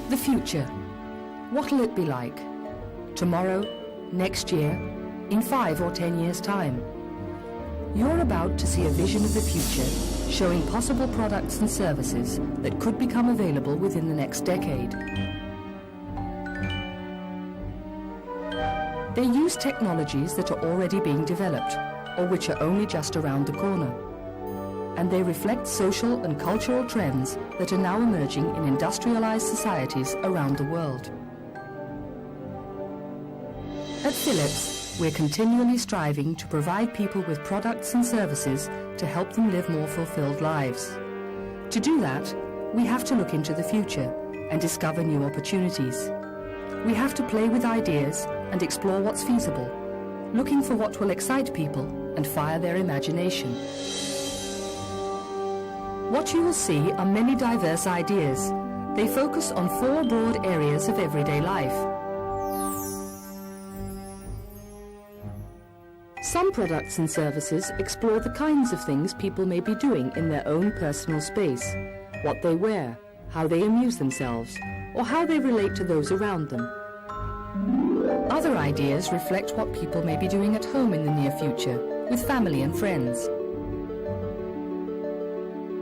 The future. What'll it be like? Tomorrow? Next year? In 5 or 10 years' time? You're about to see a vision of the future, showing possible products and services that could become available within the next decade. They use technologies that are already being developed, or which are only just around the corner. And they reflect social and cultural trends that are now emerging in industrialized societies around the world. At Philips, we're continually striving to provide people with products and services to help them live more fulfilled lives. To do that, we have to look into the future and discover new opportunities. We have to play with ideas and explore what's feasible, looking for what will excite people and fire their imagination. What you will see are many diverse ideas. They focus on 4 broad areas of everyday life. Some products and services explore the kinds of things people may be doing in their own personal space, what they wear, how they amuse themselves, or how they relate to those around them. Other ideas reflect what people may be doing at home in the near future, with family and friends.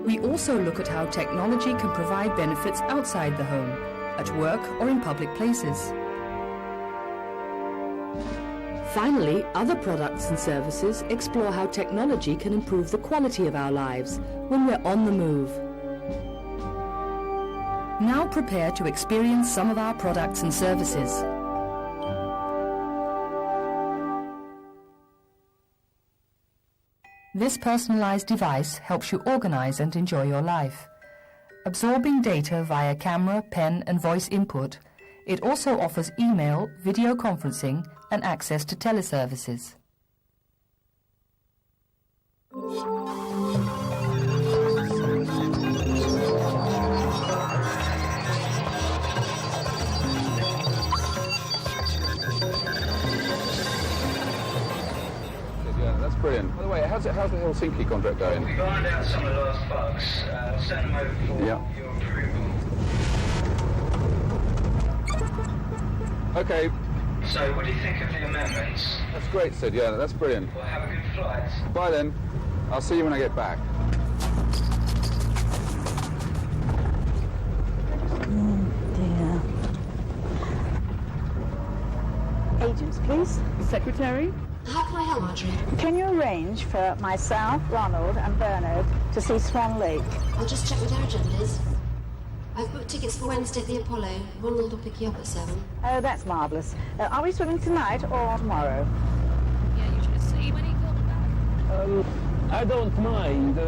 We also look at how technology can provide benefits outside the home, at work or in public places. Finally, other products and services explore how technology can improve the quality of our lives when we're on the move. Now prepare to experience some of our products and services. This personalized device helps you organize and enjoy your life. Absorbing data via camera, pen and voice input, it also offers email, video conferencing and access to teleservices. That's brilliant. By the way, how's the Helsinki contract going? We've ironed out some of the last bugs. I'll send them over for your approval. Okay. So, what do you think of the amendments? That's great, Sid. Yeah, that's brilliant. Well, have a good flight. Bye then. I'll see you when I get back. Dear. Agents, please. Secretary? How can I help, Marjorie? Can you arrange for myself, Ronald and Bernard to see Swan Lake? I'll just check with their agendas. I've booked tickets for Wednesday at the Apollo. Ronald will pick you up at 7. Oh, that's marvellous. Are we swimming tonight or tomorrow? Yeah, you should see when he got back. I don't mind.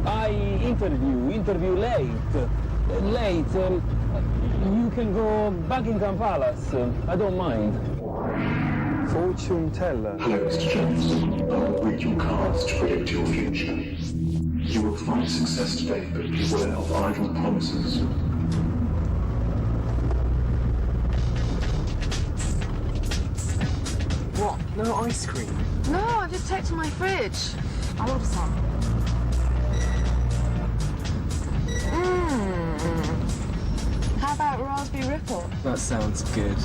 I interview late. You can go Buckingham Palace. I don't mind. Fortune teller. Hello, Mr. Jones. I'll read your cards to predict your future. You will find success today, but beware of idle promises. What? No ice cream? No, I've just checked in my fridge. I'll order some. How about raspberry ripple? That sounds good.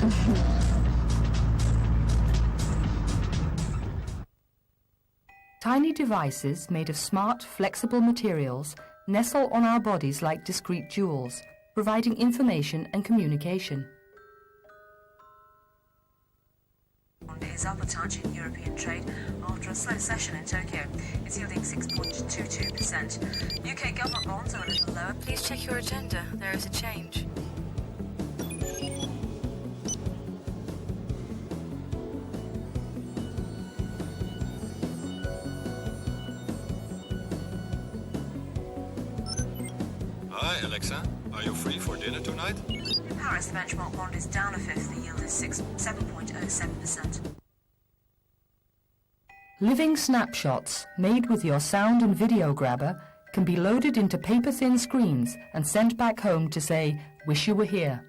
Tiny devices made of smart, flexible materials nestle on our bodies like discrete jewels, providing information and communication. Is up a touch in European trade after a slow session in Tokyo. It's yielding 6.22%. UK government bonds are a little lower. Please check your agenda. There is a change. Hi, Alexa. Are you free for dinner tonight? In Paris, the benchmark bond is down a fifth. The yield is 7.07%. Living snapshots made with your sound and video grabber can be loaded into paper-thin screens and sent back home to say, "Wish you were here."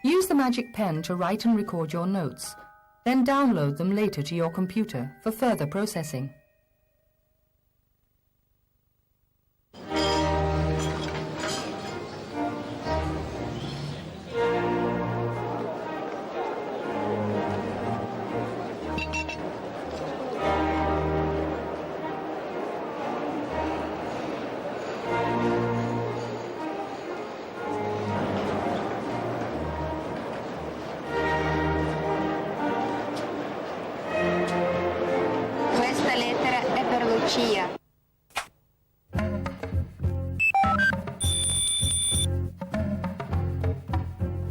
Use the magic pen to write and record your notes, then download them later to your computer for further processing. Questa lettera è per Lucia.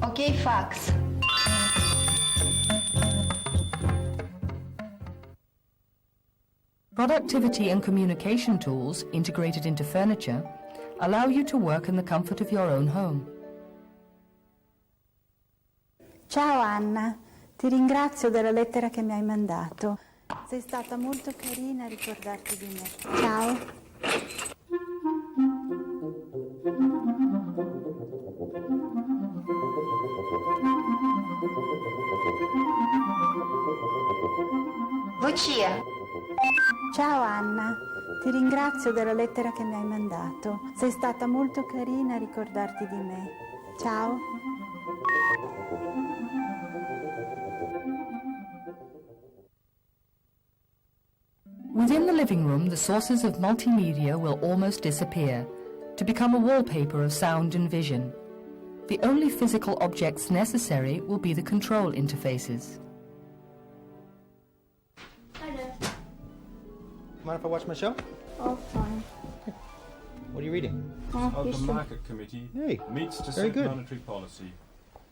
Ok, fax. Productivity and communication tools integrated into furniture allow you to work in the comfort of your own home. Ciao Anna, ti ringrazio della lettera che mi hai mandato. Sei stata molto carina a ricordarti di me. Ciao. Lucia. Ciao Anna, ti ringrazio della lettera che mi hai mandato. Sei stata molto carina a ricordarti di me. Ciao. Within the living room, the sources of multimedia will almost disappear, to become a wallpaper of sound and vision. The only physical objects necessary will be the control interfaces. Hi there. Mind if I watch my show? Oh, fine. What are you reading? The Market Committee meets to Very set good. monetary policy.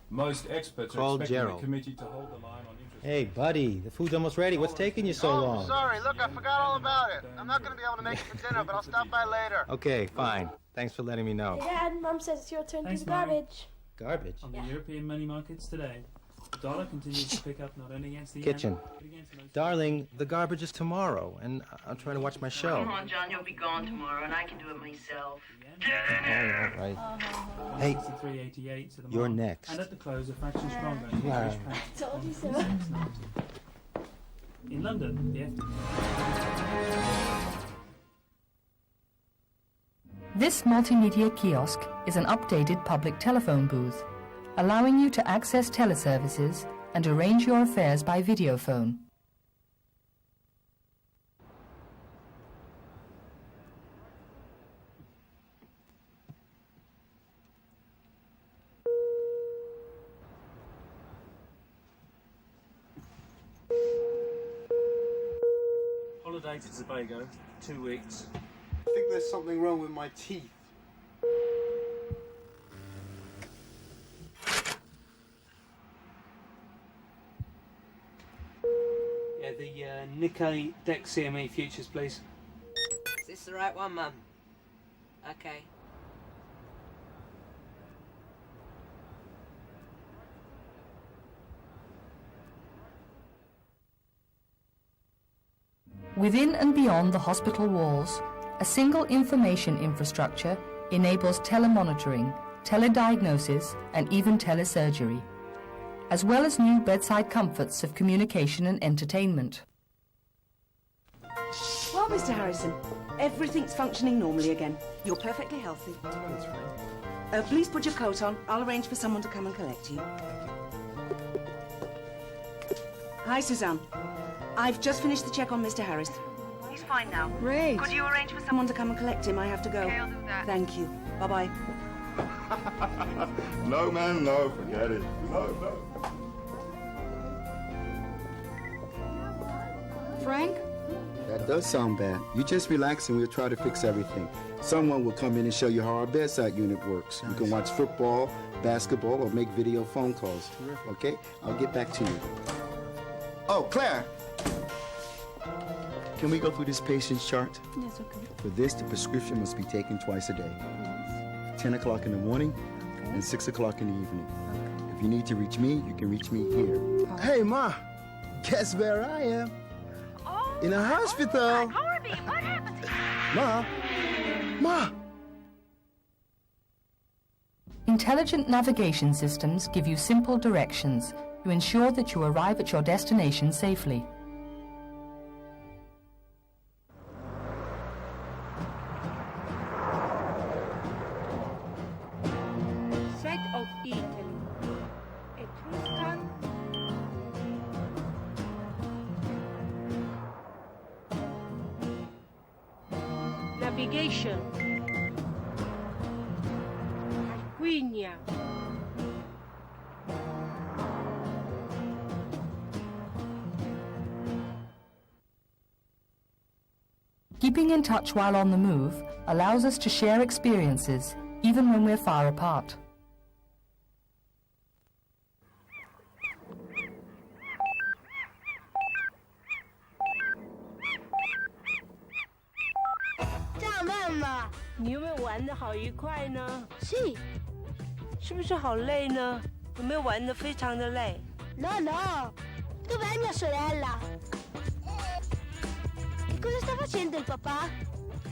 Most experts Call are expecting Gerald. the committee to hold the line on interest. Hey, buddy, the food's almost ready. What's taking you so long? Sorry, look, I forgot all about it. I'm not going to be able to make it for dinner, but I'll stop by later. Okay, fine. Thanks for letting me know. Hey, Dad, Mum says it's your turn Thanks, to do Mary. garbage. Garbage? On the European money markets today, the dollar continues to pick up not only against the Kitchen. yen, but against most Darling, the garbage is tomorrow, and I'm trying to watch my show. Come on, John, you'll be gone tomorrow, and I can do it myself. All right. Hey, 63.88 to the you're mark, next. and at the close, a fraction stronger. the Wow. British pound, Told you so. 1.690. In London, the FT. This multimedia kiosk is an updated public telephone booth, allowing you to access teleservices and arrange your affairs by video phone. Holiday to Tobago, 2 weeks. I think there's something wrong with my teeth. Yeah, the Nikkei Deck CME futures, please. Is this the right one, Mum? Okay. Within and beyond the hospital walls, a single information infrastructure enables telemonitoring, telediagnosis, and even telesurgery, as well as new bedside comforts of communication and entertainment. Well, Mr. Harrison, everything's functioning normally again. You're perfectly healthy. That's right. Please put your coat on. I'll arrange for someone to come and collect you. Hi, Suzanne. I've just finished the check on Mr. Harris. He's fine now. Great. Could you arrange for someone to come and collect him? I have to go. Okay, I'll do that. Thank you. Bye-bye. No, man, no, forget it. No. Frank? That does sound bad. You just relax and we'll try to fix everything. Someone will come in and show you how our bedside unit works. You can watch football, basketball, or make video phone calls. Terrific. Okay? I'll get back to you. Oh, Claire! Can we go through this patient's chart? Yes, okay. For this, the prescription must be taken twice a day. 10 o'clock in the morning and 6 o'clock in the evening. If you need to reach me, you can reach me here. Hey, Ma! Guess where I am? Oh, in a hospital. Oh, Harvey, what happened to you? Ma! Intelligent navigation systems give you simple directions to ensure that you arrive at your destination safely. Side of Italy. Etruscan. Navigation. Arquinia. Keeping in touch while on the move allows us to share experiences, even when we're far apart. Ciao mamma，你有没有玩得好愉快呢？是。是不是好累呢？有没有玩得非常的累 No, no. Dov'è mia sorella? Che cosa sta facendo il papà?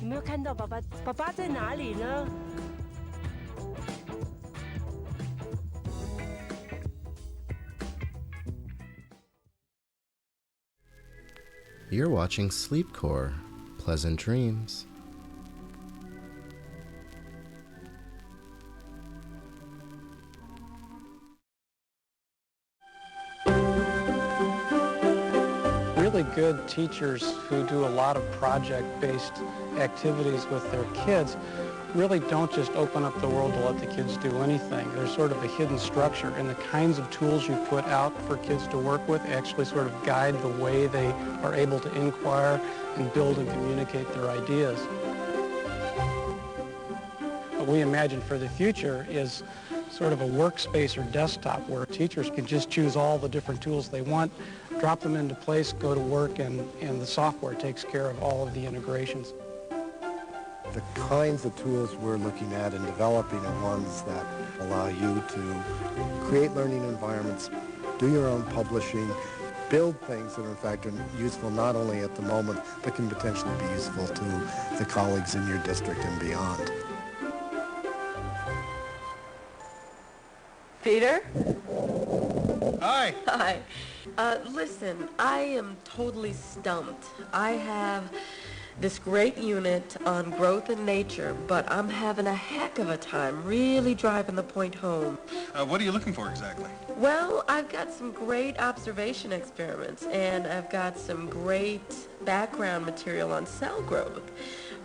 有没有看到爸爸？爸爸在哪里呢？ You're watching Sleepcore. Pleasant dreams. Really good teachers who do a lot of project-based activities with their kids really don't just open up the world to let the kids do anything. There's sort of a hidden structure, and the kinds of tools you put out for kids to work with actually sort of guide the way they are able to inquire and build and communicate their ideas. What we imagine for the future is sort of a workspace or desktop where teachers can just choose all the different tools they want, drop them into place, go to work, and the software takes care of all of the integrations. The kinds of tools we're looking at and developing are ones that allow you to create learning environments, do your own publishing, build things that are in fact are useful not only at the moment, but can potentially be useful to the colleagues in your district and beyond. Peter? Hi. Hi. Listen, I am totally stumped. I have this great unit on growth and nature, but I'm having a heck of a time really driving the point home. What are you looking for exactly? Well, I've got some great observation experiments, and I've got some great background material on cell growth,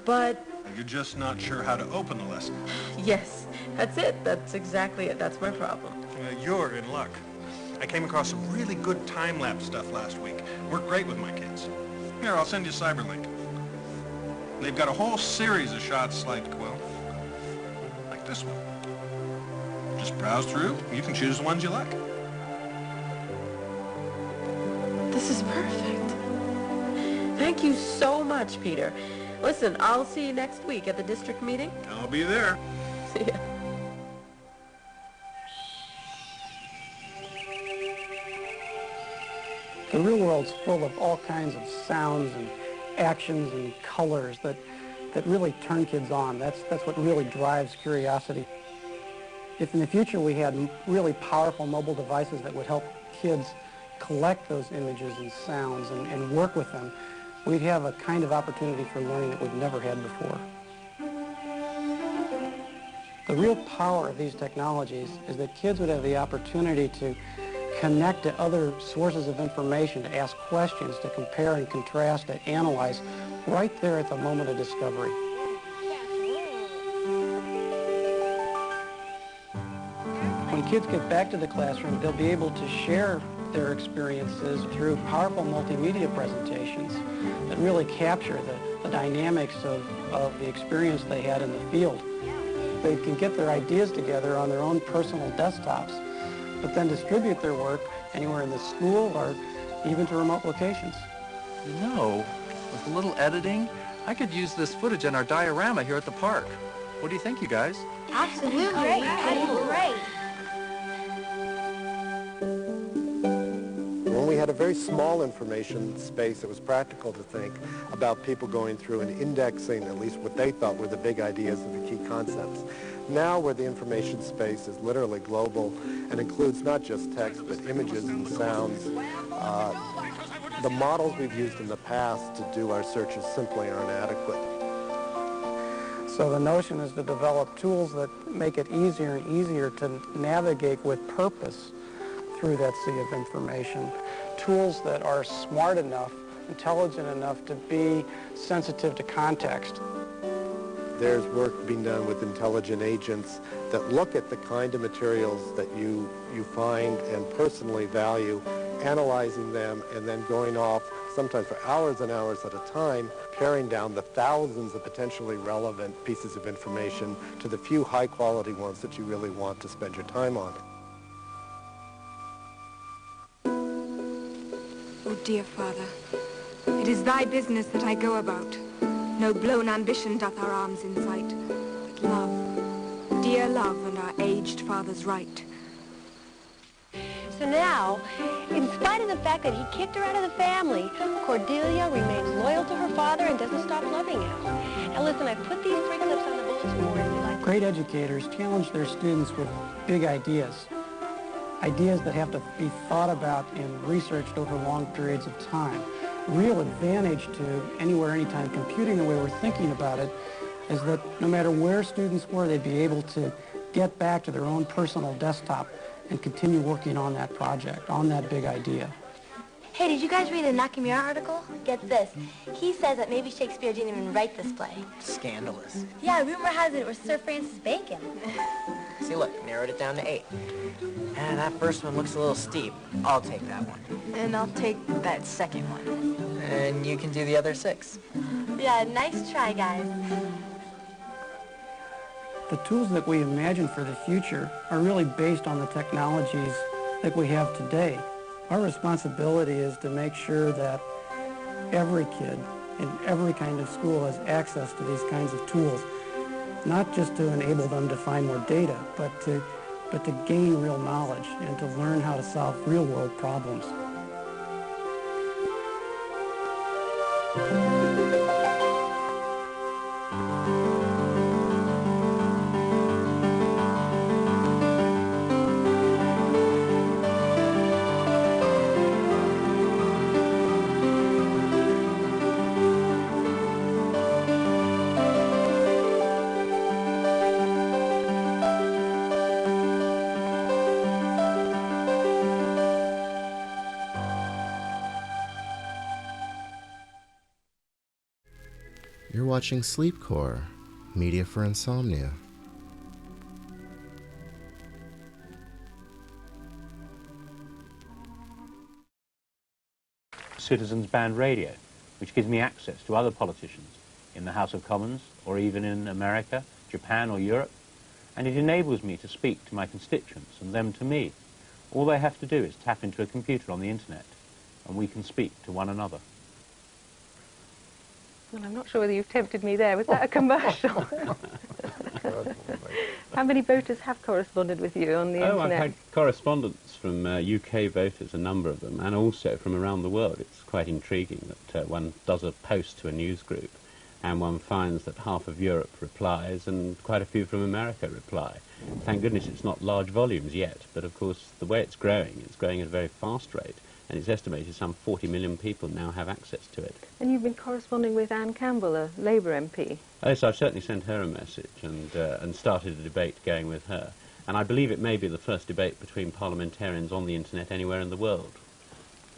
but... You're just not sure how to open the lesson. Yes, that's it. That's exactly it. That's my problem. You're in luck. I came across some really good time-lapse stuff last week. Worked great with my kids. Here, I'll send you Cyberlink. They've got a whole series of shots like, well, like this one. Just browse through. You can choose the ones you like. This is perfect. Thank you so much, Peter. Listen, I'll see you next week at the district meeting. I'll be there. See ya. The real world's full of all kinds of sounds and actions and colors that really turn kids on. That's what really drives curiosity. If in the future we had really powerful mobile devices that would help kids collect those images and sounds and work with them, we'd have a kind of opportunity for learning that we've never had before. The real power of these technologies is that kids would have the opportunity to connect to other sources of information, to ask questions, to compare and contrast, to analyze right there at the moment of discovery. When kids get back to the classroom, they'll be able to share their experiences through powerful multimedia presentations that really capture the dynamics of the experience they had in the field. They can get their ideas together on their own personal desktops, but then distribute their work anywhere in the school or even to remote locations. You know, with a little editing, I could use this footage in our diorama here at the park. What do you think, you guys? Absolutely. Great. When we had had a very small information space. It was practical to think about people going through and indexing at least what they thought were the big ideas and the key concepts. Now, where the information space is literally global and includes not just text but images and sounds, the models we've used in the past to do our searches simply aren't adequate. So the notion is to develop tools that make it easier and easier to navigate with purpose through that sea of information. Tools that are smart enough, intelligent enough to be sensitive to context. There's work being done with intelligent agents that look at the kind of materials that you find and personally value, analyzing them, and then going off, sometimes for hours and hours at a time, paring down the thousands of potentially relevant pieces of information to the few high-quality ones that you really want to spend your time on. Oh, dear Father, it is thy business that I go about. No blown ambition doth our arms incite, but love, dear love, and our aged father's right. So now, in spite of the fact that he kicked her out of the family, Cordelia remains loyal to her father and doesn't stop loving him. Now listen, I put these 3 clips on the bulletin board if you like. Great educators challenge their students with big ideas. Ideas that have to be thought about and researched over long periods of time. Real advantage to anywhere, anytime computing, the way we're thinking about it, is that no matter where students were, they'd be able to get back to their own personal desktop and continue working on that project, on that big idea. Hey, did you guys read the Nakamura article? Get this. He says that maybe Shakespeare didn't even write this play. Scandalous. Yeah, rumor has it was Sir Francis Bacon. See, look, narrowed it down to 8. And that first one looks a little steep. I'll take that one. And I'll take that second one. And you can do the other 6. Yeah, nice try, guys. The tools that we imagine for the future are really based on the technologies that we have today. Our responsibility is to make sure that every kid in every kind of school has access to these kinds of tools, not just to enable them to find more data, but to gain real knowledge and to learn how to solve real-world problems. You're watching Sleepcore, media for insomnia. Citizens Band Radio, which gives me access to other politicians in the House of Commons or even in America, Japan or Europe, and it enables me to speak to my constituents and them to me. All they have to do is tap into a computer on the internet and we can speak to one another. Well, I'm not sure whether you've tempted me there. Was that a commercial? How many voters have corresponded with you on the internet? I've had correspondence from UK voters, a number of them, and also from around the world. It's quite intriguing that one does a post to a news group and one finds that half of Europe replies and quite a few from America reply. Thank goodness it's not large volumes yet, but of course the way it's growing at a very fast rate. And it's estimated some 40 million people now have access to it. And you've been corresponding with Anne Campbell, a Labour MP. Yes, I've certainly sent her a message and started a debate going with her. And I believe it may be the first debate between parliamentarians on the internet anywhere in the world.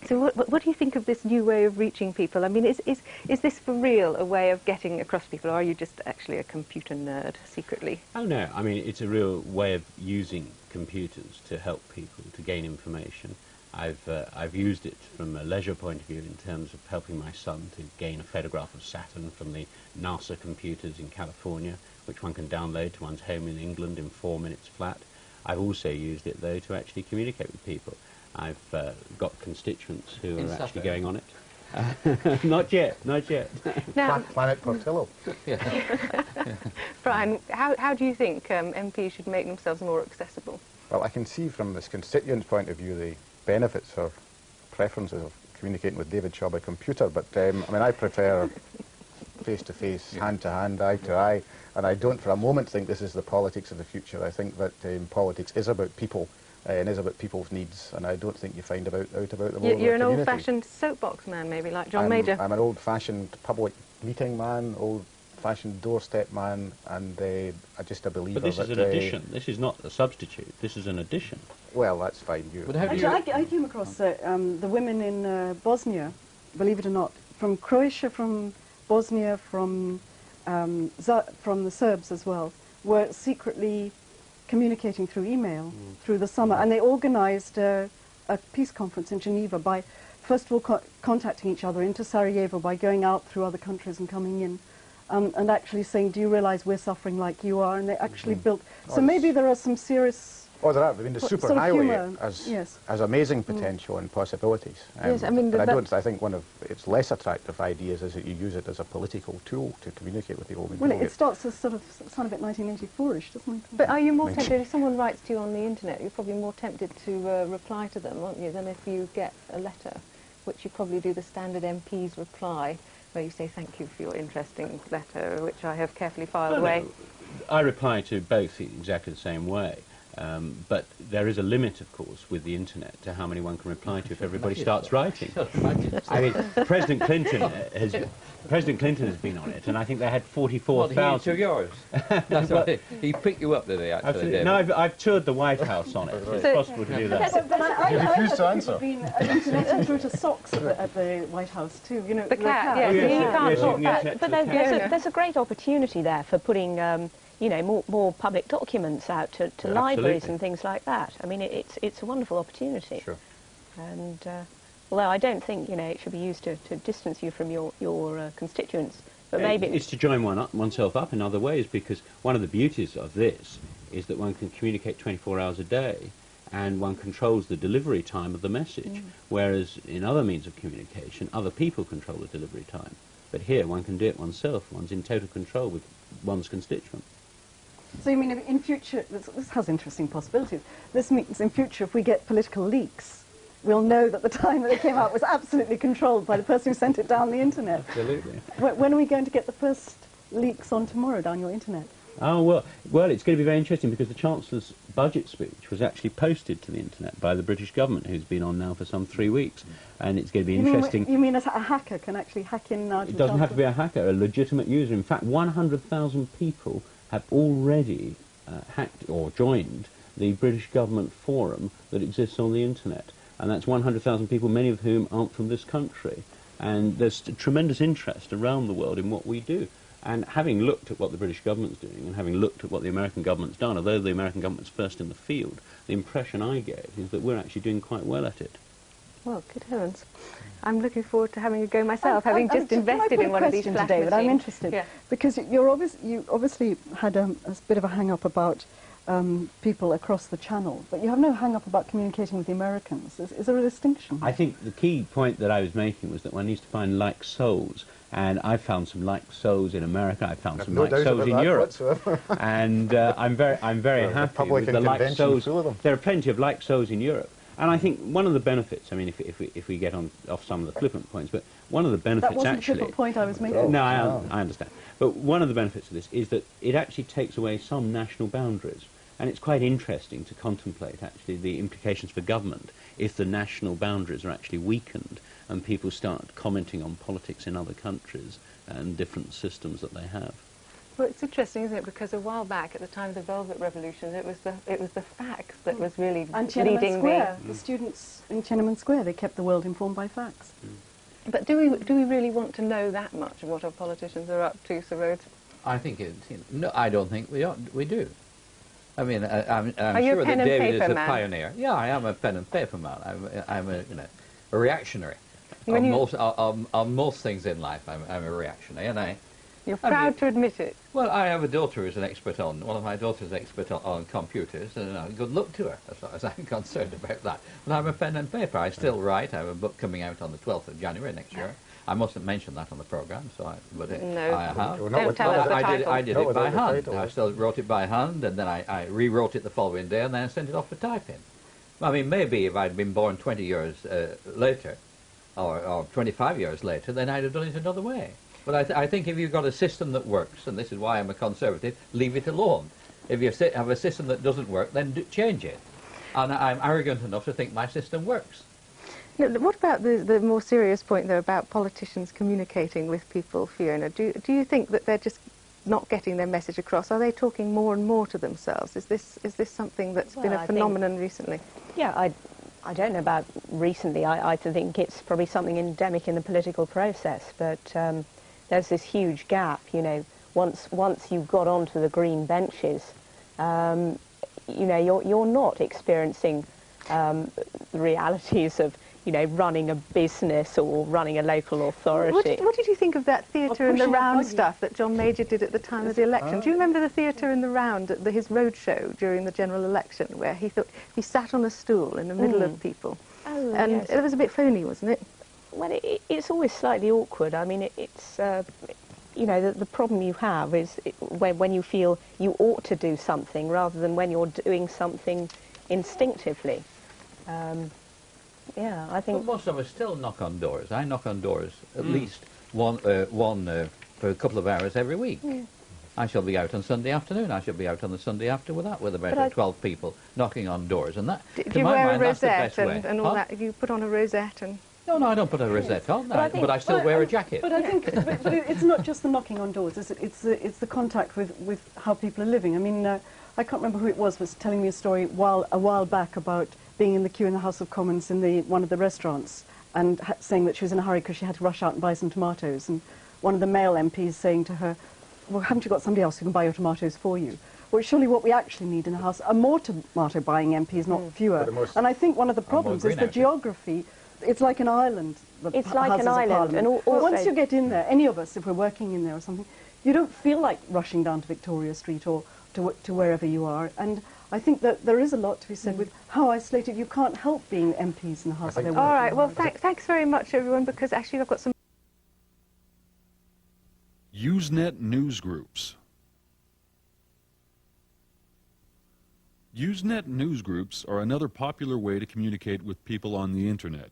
So what do you think of this new way of reaching people? I mean, is this for real a way of getting across people, or are you just actually a computer nerd secretly? Oh no, I mean, it's a real way of using computers to help people to gain information. I've used it from a leisure point of view in terms of helping my son to gain a photograph of Saturn from the NASA computers in California, which one can download to one's home in England in 4 minutes flat. I've also used it, though, to actually communicate with people. I've got constituents who are actually going on it. Not yet. Now, Planet Portillo. Brian, how do you think MPs should make themselves more accessible? Well, I can see from this constituent's point of view the benefits of preferences of communicating with David Shaw by computer, but I mean, I prefer face-to-face, hand-to-hand, eye-to-eye, and I don't for a moment think this is the politics of the future. I think that politics is about people and is about people's needs, and I don't think you find out about them all over the community. You're an old-fashioned soapbox man, maybe, like John Major. I'm an old-fashioned public meeting man, old-fashioned doorstep man, and I just a believer. But this is an addition. This is not a substitute. This is an addition. Well, that's fine. Actually, I came across the women in Bosnia, believe it or not, from Croatia, from Bosnia, from the Serbs as well, were secretly communicating through email through the summer, and they organised a peace conference in Geneva by, first of all, contacting each other into Sarajevo by going out through other countries and coming in, and actually saying, do you realise we're suffering like you are? And they actually built... So maybe there are some serious... Oh, there are. I mean, the superhighway has amazing potential and possibilities. Yes, I mean, but I think one of its less attractive ideas is that you use it as a political tool to communicate with the home. Well, it starts to sort of sound a bit 1984-ish, doesn't it? But are you more tempted, if someone writes to you on the internet, you're probably more tempted to reply to them, aren't you, than if you get a letter, which you probably do the standard MP's reply, where you say, thank you for your interesting letter, which I have carefully filed away. No. I reply to both exactly the same way. But there is a limit, of course, with the internet to how many one can reply to if everybody starts writing. I mean, President Clinton has been on it, and I think they had 44,000. Well, he took yours. That's right. He picked you up today, actually. No, I've toured the White House on it. It's possible to do that. But I refuse to answer. Been internet through to socks at the White House too. You know, the cat. Yes, you can't talk back. But there's a great opportunity there for putting. You know, more public documents out to libraries and things like that. I mean, it's a wonderful opportunity. Sure. And although I don't think, you know, it should be used to distance you from your constituents, but maybe it's to join oneself up in other ways, because one of the beauties of this is that one can communicate 24 hours a day, and one controls the delivery time of the message, whereas in other means of communication, other people control the delivery time. But here, one can do it oneself. One's in total control with one's constituent. So you mean in future, this has interesting possibilities. This means in future, if we get political leaks, we'll know that the time that they came out was absolutely controlled by the person who sent it down the internet. Absolutely. When are we going to get the first leaks on tomorrow down your internet? Oh, well, it's going to be very interesting, because the Chancellor's budget speech was actually posted to the internet by the British government, who's been on now for some 3 weeks, and it's going to be interesting. You mean a hacker can actually hack in now? It doesn't have to be a hacker, a legitimate user. In fact, 100,000 people have already hacked or joined the British government forum that exists on the internet. And that's 100,000 people, many of whom aren't from this country. And there's tremendous interest around the world in what we do. And having looked at what the British government's doing, and having looked at what the American government's done, although the American government's first in the field, the impression I get is that we're actually doing quite well at it. Well, good heavens. I'm looking forward to having a go myself, having just invested in one of these flash David, machines. I'm interested, because you obviously had a bit of a hang-up about people across the channel, but you have no hang-up about communicating with the Americans. Is there a distinction? I think the key point that I was making was that one needs to find like souls, and I found some like souls in America. I found some like souls in Europe, and I'm very happy with the like souls. There are plenty of like souls in Europe. And I think one of the benefits, I mean, if we get off some of the flippant points, but one of the benefits actually... That wasn't actually... the flippant point I was making. No, I understand. But one of the benefits of this is that it actually takes away some national boundaries. And it's quite interesting to contemplate, actually, the implications for government if the national boundaries are actually weakened and people start commenting on politics in other countries and different systems that they have. Well, it's interesting, isn't it? Because a while back, at the time of the Velvet Revolution, it was the facts that was really leading the students in Tiananmen Square. They kept the world informed by facts. But do we really want to know that much of what our politicians are up to, Sir Rhodes? I think no, I don't think we do. I mean, I'm you sure a pen that and David paper is a man? pioneer. Yeah, I am a pen and paper man. I'm a reactionary. On most things in life, I'm a reactionary, and You're proud to admit it. Well, I have a daughter who's an expert on, one of my daughters is an expert on computers, and good luck to her, as far as I'm concerned about that. But I'm a pen and paper. I still write. I have a book coming out on the 12th of January next year. I mustn't mention that on the programme, so I have. Don't tell us the title. I did it by hand. I still wrote it by hand, and then I rewrote it the following day, and then I sent it off for typing. I mean, maybe if I'd been born 20 years later, or 25 years later, then I'd have done it another way. But I think if you've got a system that works, and this is why I'm a conservative, leave it alone. If you have a system that doesn't work, then change it. And I'm arrogant enough to think my system works. Now, what about the more serious point, though, about politicians communicating with people, Fiona? Do you think that they're just not getting their message across? Are they talking more and more to themselves? Is this something that's been a phenomenon recently? Yeah, I don't know about recently. I think it's probably something endemic in the political process, but there's this huge gap, you know. Once you've got onto the green benches, you know, you're not experiencing the realities of, you know, running a business or running a local authority. What did you think of that theatre in the round stuff that John Major did at the time of the election? Do you remember the theatre in the round at his road show during the general election, where he he sat on a stool in the middle of people? Oh, and yes. It was a bit phony, wasn't it? Well, it's always slightly awkward. I mean, it's you know, the problem you have is when you feel you ought to do something rather than when you're doing something instinctively. Yeah, I think... But most of us still knock on doors. I knock on doors at least one for a couple of hours every week. Yeah. I shall be out on Sunday afternoon. I shall be out on the Sunday after with about 12 people knocking on doors. And that, Do you wear a rosette and all that? You put on a rosette and... No, I don't put a rosette on, but I still wear a jacket. But I think but it's not just the knocking on doors, it's the contact with how people are living. I mean, I can't remember who it was telling me a story a while back about being in the queue in the House of Commons in one of the restaurants and saying that she was in a hurry because she had to rush out and buy some tomatoes, and one of the male MPs saying to her, well, haven't you got somebody else who can buy your tomatoes for you? Well, surely what we actually need in a house are more tomato buying MPs, not fewer. And I think one of the problems is the geography. It's like an island. It's like an island. And also once you get in there, any of us, if we're working in there or something, you don't feel like rushing down to Victoria Street or to wherever you are. And I think that there is a lot to be said with how isolated you can't help being MPs in the house. All right, well, thanks very much, everyone, because actually I've got some... Usenet newsgroups. Usenet newsgroups are another popular way to communicate with people on the internet.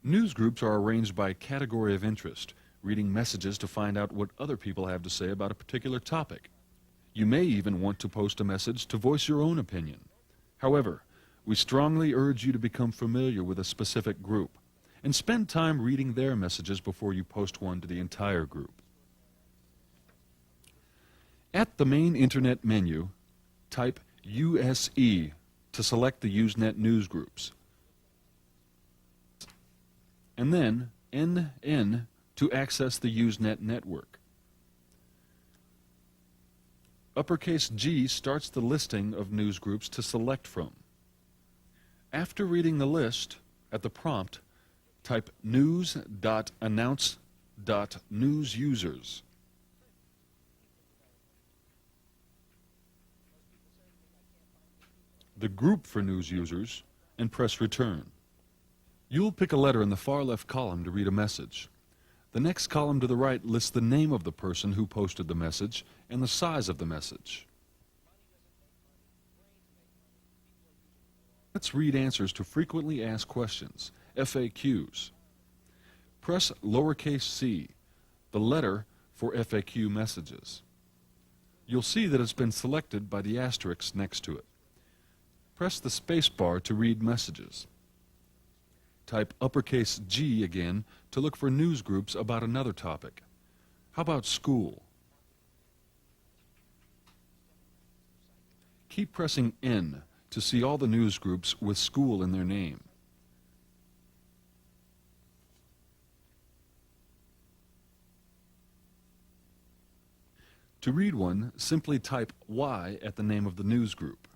Newsgroups are arranged by category of interest, reading messages to find out what other people have to say about a particular topic. You may even want to post a message to voice your own opinion. However, we strongly urge you to become familiar with a specific group and spend time reading their messages before you post one to the entire group. At the main Internet menu, type USE to select the Usenet newsgroups, and then NN to access the Usenet network. Uppercase G starts the listing of newsgroups to select from. After reading the list, at the prompt, type news.announce.newsusers. The group for news users, and press return. You'll pick a letter in the far left column to read a message. The next column to the right lists the name of the person who posted the message and the size of the message. Let's read answers to frequently asked questions, FAQs. Press lowercase c, the letter for FAQ messages. You'll see that it's been selected by the asterisk next to it. Press the space bar to read messages. Type uppercase G again to look for news groups about another topic. How about school? Keep pressing N to see all the news groups with school in their name. To read one, simply type Y at the name of the news group.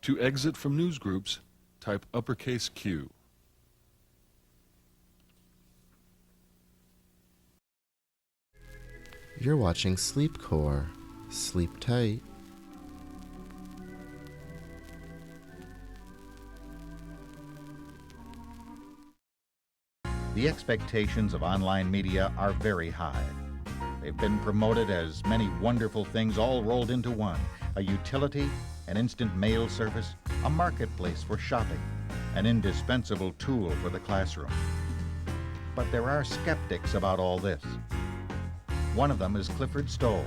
To exit from newsgroups, type uppercase Q. You're watching Sleepcore. Sleep tight. The expectations of online media are very high. They've been promoted as many wonderful things all rolled into one. A utility, an instant mail service, a marketplace for shopping, an indispensable tool for the classroom. But there are skeptics about all this. One of them is Clifford Stoll,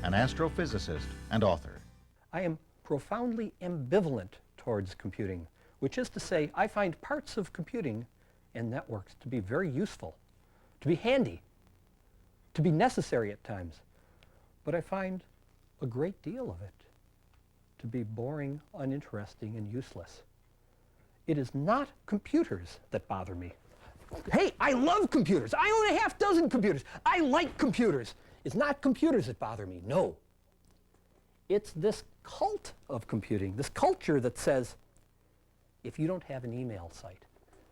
an astrophysicist and author. I am profoundly ambivalent towards computing, which is to say, I find parts of computing and networks to be very useful, to be handy, to be necessary at times. But I find a great deal of it to be boring, uninteresting, and useless. It is not computers that bother me. Hey, I love computers. I own a half dozen computers. I like computers. It's not computers that bother me, no. It's this cult of computing, this culture that says, if you don't have an email site,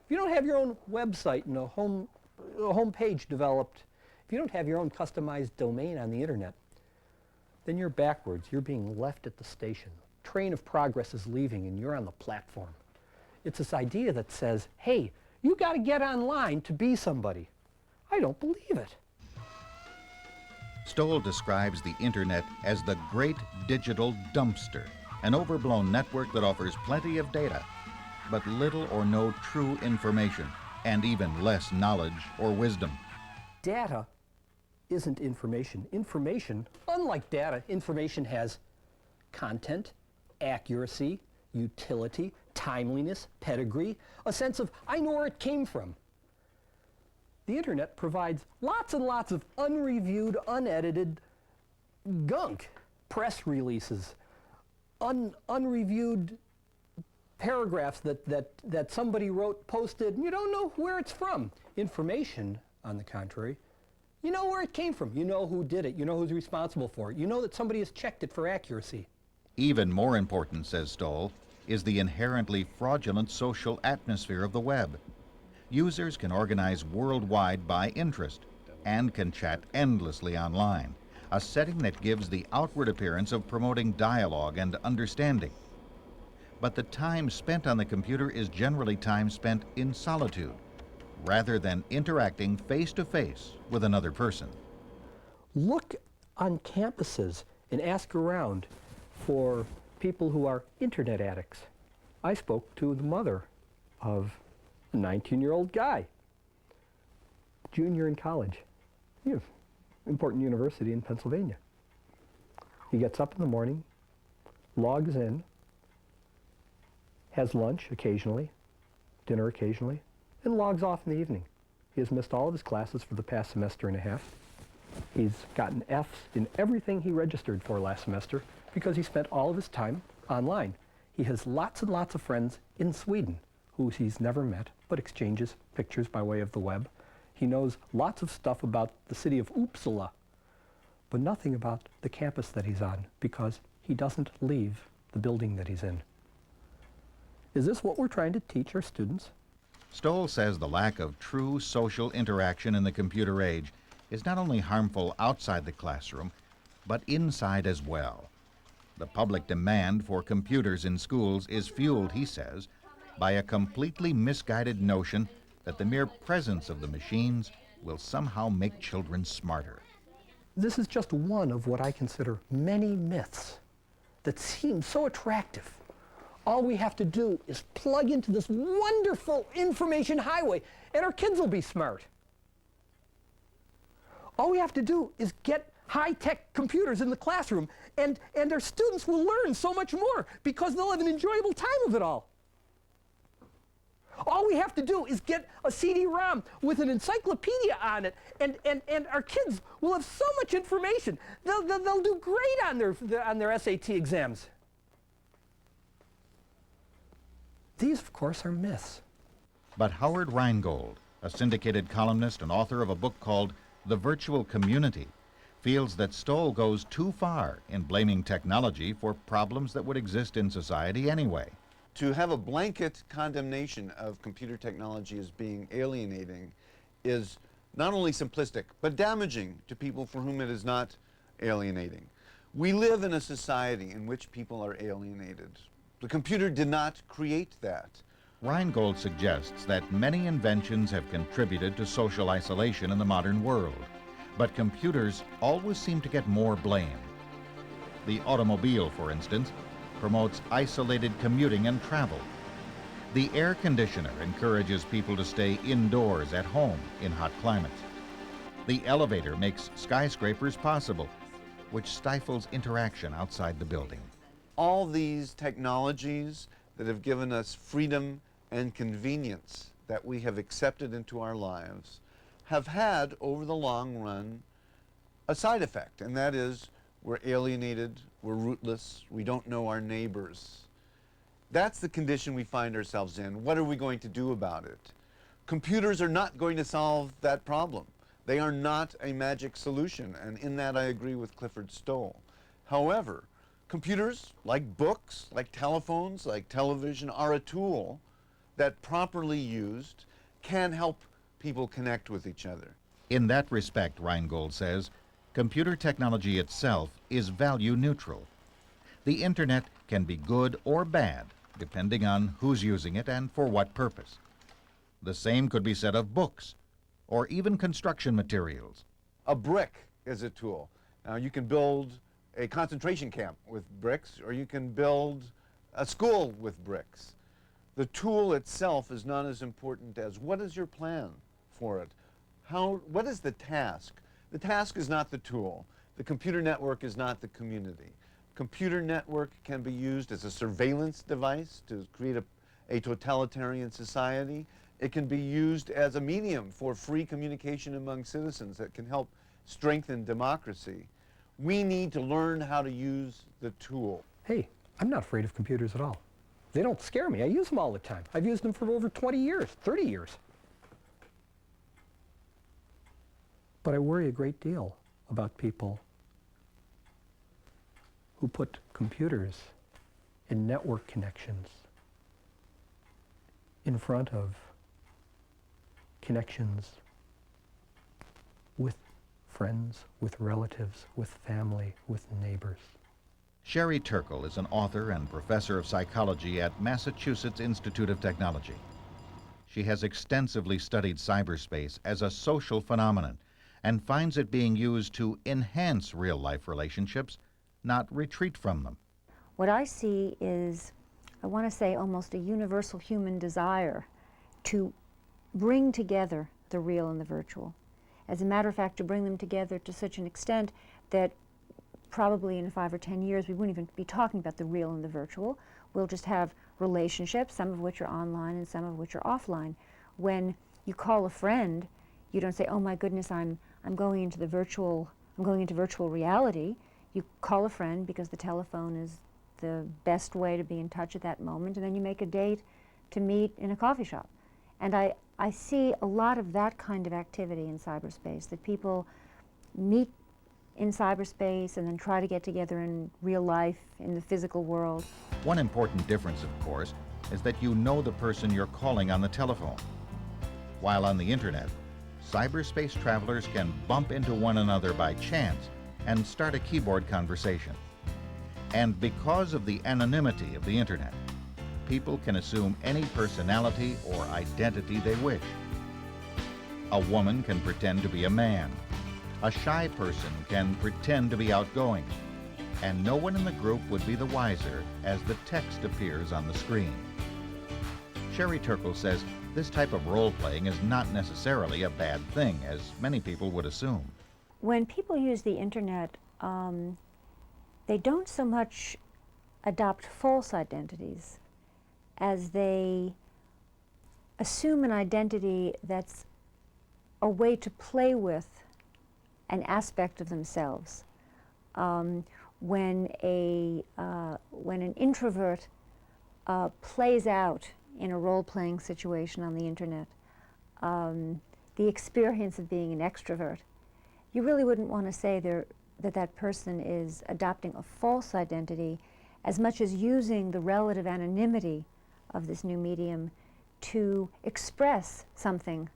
if you don't have your own website and a home page developed, if you don't have your own customized domain on the internet, then you're backwards. You're being left at the station. Train of progress is leaving and you're on the platform. It's this idea that says, hey, you got to get online to be somebody. I don't believe it. Stoll describes the internet as the great digital dumpster, an overblown network that offers plenty of data, but little or no true information, and even less knowledge or wisdom. Data isn't information. Information, unlike data, information has content, accuracy, utility, timeliness, pedigree, a sense of, I know where it came from. The internet provides lots and lots of unreviewed, unedited gunk, press releases, unreviewed paragraphs that somebody wrote, posted, and you don't know where it's from. Information, on the contrary, you know where it came from. You know who did it. You know who's responsible for it. You know that somebody has checked it for accuracy. Even more important, says Stoll, is the inherently fraudulent social atmosphere of the web. Users can organize worldwide by interest and can chat endlessly online, a setting that gives the outward appearance of promoting dialogue and understanding. But the time spent on the computer is generally time spent in solitude, rather than interacting face-to-face with another person. Look on campuses and ask around for people who are internet addicts. I spoke to the mother of a 19-year-old guy, junior in college, important university in Pennsylvania. He gets up in the morning, logs in, has lunch occasionally, dinner occasionally, and logs off in the evening. He has missed all of his classes for the past semester and a half. He's gotten F's in everything he registered for last semester because he spent all of his time online. He has lots and lots of friends in Sweden who he's never met, but exchanges pictures by way of the web. He knows lots of stuff about the city of Uppsala, but nothing about the campus that he's on because he doesn't leave the building that he's in. Is this what we're trying to teach our students? Stoll says the lack of true social interaction in the computer age is not only harmful outside the classroom, but inside as well. The public demand for computers in schools is fueled, he says, by a completely misguided notion that the mere presence of the machines will somehow make children smarter. This is just one of what I consider many myths that seem so attractive. All we have to do is plug into this wonderful information highway and our kids will be smart. All we have to do is get high-tech computers in the classroom and our students will learn so much more because they'll have an enjoyable time of it all. All we have to do is get a CD-ROM with an encyclopedia on it and our kids will have so much information. They'll do great on their SAT exams. These, of course, are myths. But Howard Rheingold, a syndicated columnist and author of a book called The Virtual Community, feels that Stoll goes too far in blaming technology for problems that would exist in society anyway. To have a blanket condemnation of computer technology as being alienating is not only simplistic, but damaging to people for whom it is not alienating. We live in a society in which people are alienated. The computer did not create that. Rheingold suggests that many inventions have contributed to social isolation in the modern world. But computers always seem to get more blame. The automobile, for instance, promotes isolated commuting and travel. The air conditioner encourages people to stay indoors at home in hot climates. The elevator makes skyscrapers possible, which stifles interaction outside the building. All these technologies that have given us freedom and convenience that we have accepted into our lives have had, over the long run, a side effect, and that is we're alienated, we're rootless, we don't know our neighbors. That's the condition we find ourselves in. What are we going to do about it? Computers are not going to solve that problem. They are not a magic solution, and in that I agree with Clifford Stoll. However, computers, like books, like telephones, like television, are a tool that, properly used, can help people connect with each other. In that respect, Reingold says, computer technology itself is value neutral. The internet can be good or bad, depending on who's using it and for what purpose. The same could be said of books, or even construction materials. A brick is a tool. Now, you can build a concentration camp with bricks, or you can build a school with bricks. The tool itself is not as important as what is your plan for it? What is the task? The task is not the tool. The computer network is not the community. Computer network can be used as a surveillance device to create a totalitarian society. It can be used as a medium for free communication among citizens that can help strengthen democracy. We need to learn how to use the tool. Hey, I'm not afraid of computers at all. They don't scare me. I use them all the time. I've used them for over 20 years, 30 years. But I worry a great deal about people who put computers and network connections in front of connections with friends, with relatives, with family, with neighbors. Sherry Turkle is an author and professor of psychology at Massachusetts Institute of Technology. She has extensively studied cyberspace as a social phenomenon and finds it being used to enhance real-life relationships, not retreat from them. What I see is, I want to say, almost a universal human desire to bring together the real and the virtual. As a matter of fact, to bring them together to such an extent that probably in 5 or 10 years we wouldn't even be talking about the real and the virtual. We'll just have relationships, some of which are online and some of which are offline. When you call a friend, you don't say, oh my goodness, I'm going into virtual reality. You call a friend because the telephone is the best way to be in touch at that moment, and then you make a date to meet in a coffee shop. And I see a lot of that kind of activity in cyberspace, that people meet in cyberspace and then try to get together in real life, in the physical world. One important difference, of course, is that you know the person you're calling on the telephone. While on the internet, cyberspace travelers can bump into one another by chance and start a keyboard conversation. And because of the anonymity of the internet, people can assume any personality or identity they wish. A woman can pretend to be a man. A shy person can pretend to be outgoing. And no one in the group would be the wiser as the text appears on the screen. Sherry Turkle says this type of role-playing is not necessarily a bad thing, as many people would assume. When people use the internet, they don't so much adopt false identities as they assume an identity that's a way to play with an aspect of themselves. When an introvert plays out in a role-playing situation on the internet, the experience of being an extrovert, you really wouldn't want to say that person is adopting a false identity as much as using the relative anonymity of this new medium to express something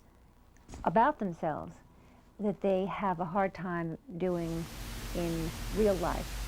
about themselves that they have a hard time doing in real life.